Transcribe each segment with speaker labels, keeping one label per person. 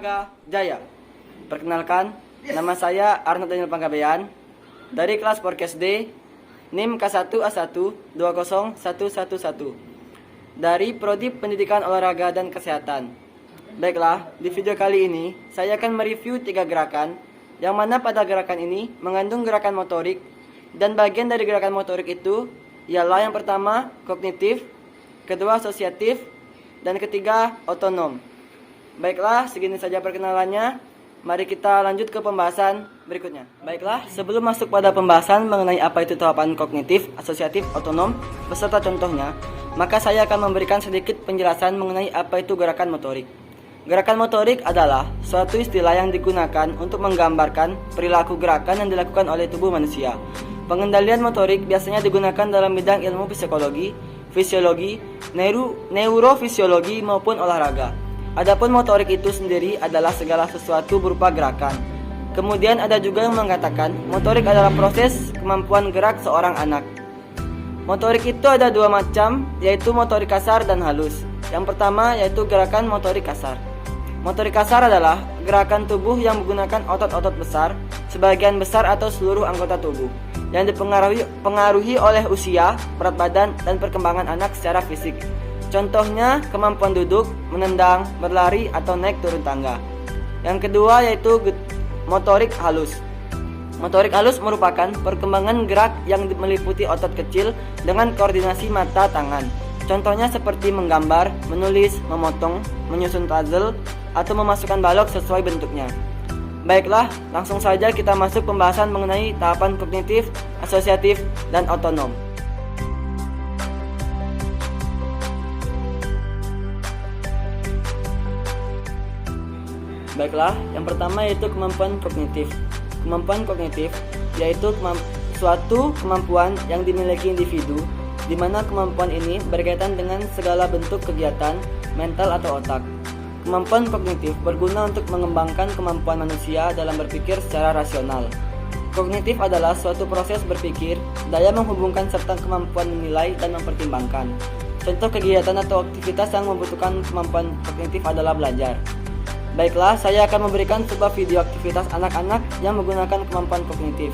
Speaker 1: Olahraga Jaya. Perkenalkan, nama saya Arnold Daniel Panggabean dari kelas Podcast D, NIM K1A1 20111 dari Prodi Pendidikan Olahraga dan Kesehatan. Baiklah, di video kali ini saya akan mereview 3 gerakan, yang mana pada gerakan ini mengandung gerakan motorik, dan bagian dari gerakan motorik itu ialah yang pertama kognitif, kedua asosiatif, dan ketiga otonom. Baiklah, segini saja perkenalannya. Mari kita lanjut ke pembahasan berikutnya. Baiklah, sebelum masuk pada pembahasan mengenai apa itu tahapan kognitif, asosiatif, otonom, beserta contohnya, maka saya akan memberikan sedikit penjelasan mengenai apa itu gerakan motorik. Gerakan motorik adalah suatu istilah yang digunakan untuk menggambarkan perilaku gerakan yang dilakukan oleh tubuh manusia. Pengendalian motorik biasanya digunakan dalam bidang ilmu psikologi, fisiologi, neurofisiologi maupun olahraga. Adapun motorik itu sendiri adalah segala sesuatu berupa gerakan. Kemudian ada juga yang mengatakan motorik adalah proses kemampuan gerak seorang anak. Motorik itu ada 2 macam, yaitu motorik kasar dan halus. Yang pertama yaitu gerakan motorik kasar. Motorik kasar adalah gerakan tubuh yang menggunakan otot-otot besar, sebagian besar atau seluruh anggota tubuh, yang dipengaruhi oleh usia, berat badan, dan perkembangan anak secara fisik. Contohnya kemampuan duduk, menendang, berlari, atau naik turun tangga. Yang kedua yaitu motorik halus. Motorik halus merupakan perkembangan gerak yang meliputi otot kecil dengan koordinasi mata tangan. Contohnya seperti menggambar, menulis, memotong, menyusun puzzle, atau memasukkan balok sesuai bentuknya. Baiklah, langsung saja kita masuk pembahasan mengenai tahapan kognitif, asosiatif, dan otonom. Baiklah, yang pertama yaitu kemampuan kognitif. Kemampuan kognitif yaitu suatu kemampuan yang dimiliki individu, di mana kemampuan ini berkaitan dengan segala bentuk kegiatan mental atau otak. Kemampuan kognitif berguna untuk mengembangkan kemampuan manusia dalam berpikir secara rasional. Kognitif adalah suatu proses berpikir, daya menghubungkan serta kemampuan menilai dan mempertimbangkan. Contoh kegiatan atau aktivitas yang membutuhkan kemampuan kognitif adalah belajar. Baiklah, saya akan memberikan sebuah video aktivitas anak-anak yang menggunakan kemampuan kognitif.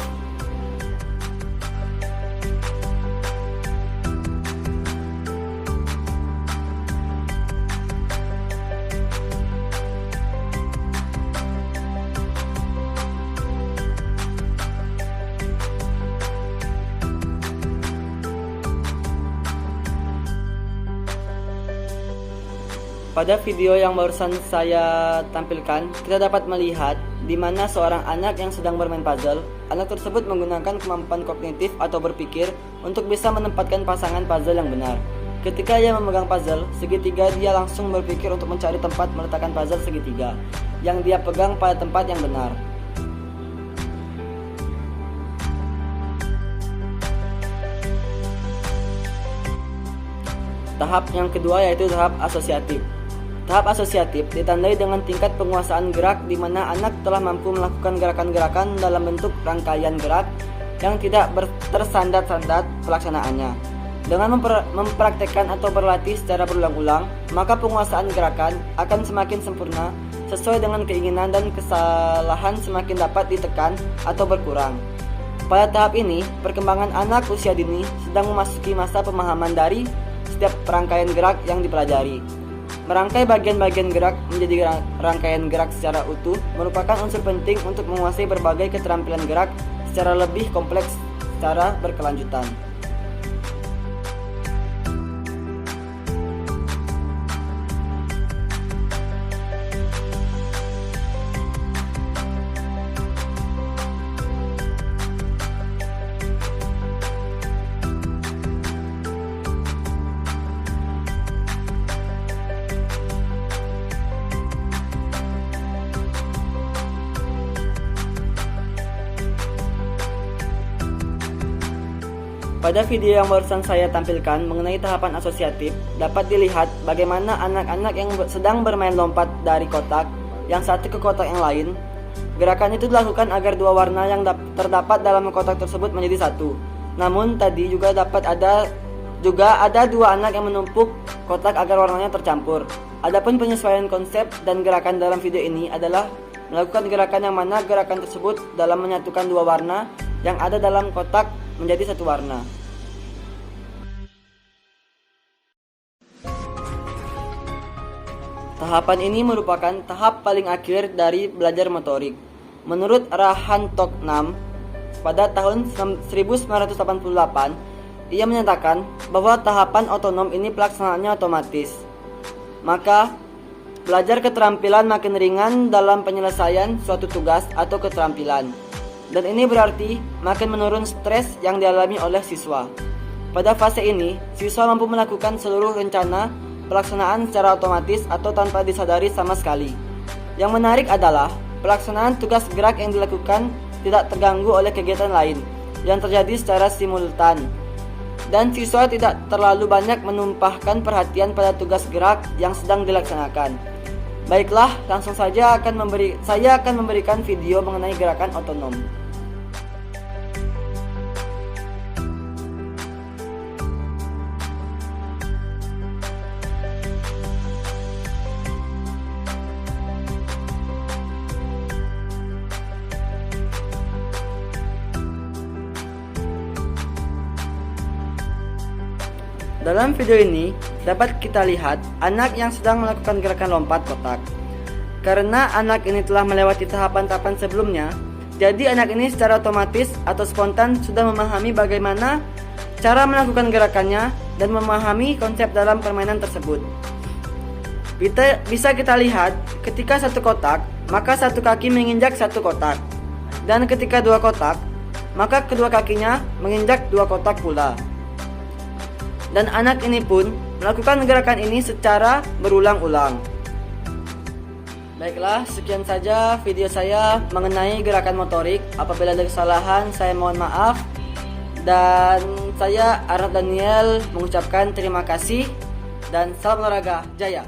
Speaker 1: Pada video yang barusan saya tampilkan, kita dapat melihat di mana seorang anak yang sedang bermain puzzle. Anak tersebut menggunakan kemampuan kognitif atau berpikir untuk bisa menempatkan pasangan puzzle yang benar. Ketika ia memegang puzzle segitiga, dia langsung berpikir untuk mencari tempat meletakkan puzzle segitiga yang dia pegang pada tempat yang benar. Tahap yang kedua yaitu tahap asosiatif. Tahap asosiatif ditandai dengan tingkat penguasaan gerak, di mana anak telah mampu melakukan gerakan-gerakan dalam bentuk rangkaian gerak yang tidak tersandat-sandat pelaksanaannya. Dengan mempraktekkan atau berlatih secara berulang-ulang, maka penguasaan gerakan akan semakin sempurna sesuai dengan keinginan, dan kesalahan semakin dapat ditekan atau berkurang. Pada tahap ini, perkembangan anak usia dini sedang memasuki masa pemahaman dari setiap rangkaian gerak yang dipelajari. Merangkai bagian-bagian gerak menjadi rangkaian gerak secara utuh merupakan unsur penting untuk menguasai berbagai keterampilan gerak secara lebih kompleks secara berkelanjutan. Pada video yang barusan saya tampilkan mengenai tahapan asosiatif, dapat dilihat bagaimana anak-anak yang sedang bermain lompat dari kotak yang satu ke kotak yang lain. Gerakan itu dilakukan agar 2 warna yang terdapat dalam kotak tersebut menjadi satu. Namun tadi juga ada 2 anak yang menumpuk kotak agar warnanya tercampur. Adapun penyesuaian konsep dan gerakan dalam video ini adalah melakukan gerakan yang mana gerakan tersebut dalam menyatukan dua warna yang ada dalam kotak menjadi satu warna. Tahapan ini merupakan tahap paling akhir dari belajar motorik. Menurut Rahan Tok Nam, pada tahun 1988, ia menyatakan bahwa tahapan otonom ini pelaksanaannya otomatis. Maka, belajar keterampilan makin ringan dalam penyelesaian suatu tugas atau keterampilan. Dan ini berarti makin menurun stres yang dialami oleh siswa. Pada fase ini, siswa mampu melakukan seluruh rencana pelaksanaan secara otomatis atau tanpa disadari sama sekali. Yang menarik adalah pelaksanaan tugas gerak yang dilakukan tidak terganggu oleh kegiatan lain yang terjadi secara simultan. Dan siswa tidak terlalu banyak menumpahkan perhatian pada tugas gerak yang sedang dilaksanakan. Baiklah, langsung saja saya akan memberikan video mengenai gerakan otonom. Dalam video ini, dapat kita lihat anak yang sedang melakukan gerakan lompat kotak. Karena anak ini telah melewati tahapan-tahapan sebelumnya, jadi anak ini secara otomatis atau spontan sudah memahami bagaimana cara melakukan gerakannya dan memahami konsep dalam permainan tersebut. Bisa kita lihat, ketika satu kotak, maka satu kaki menginjak satu kotak. Dan ketika dua kotak, maka kedua kakinya menginjak dua kotak pula. Dan anak ini pun melakukan gerakan ini secara berulang-ulang. Baiklah, sekian saja video saya mengenai gerakan motorik. Apabila ada kesalahan, saya mohon maaf. Dan saya Arnold Daniel mengucapkan terima kasih dan salam olahraga jaya.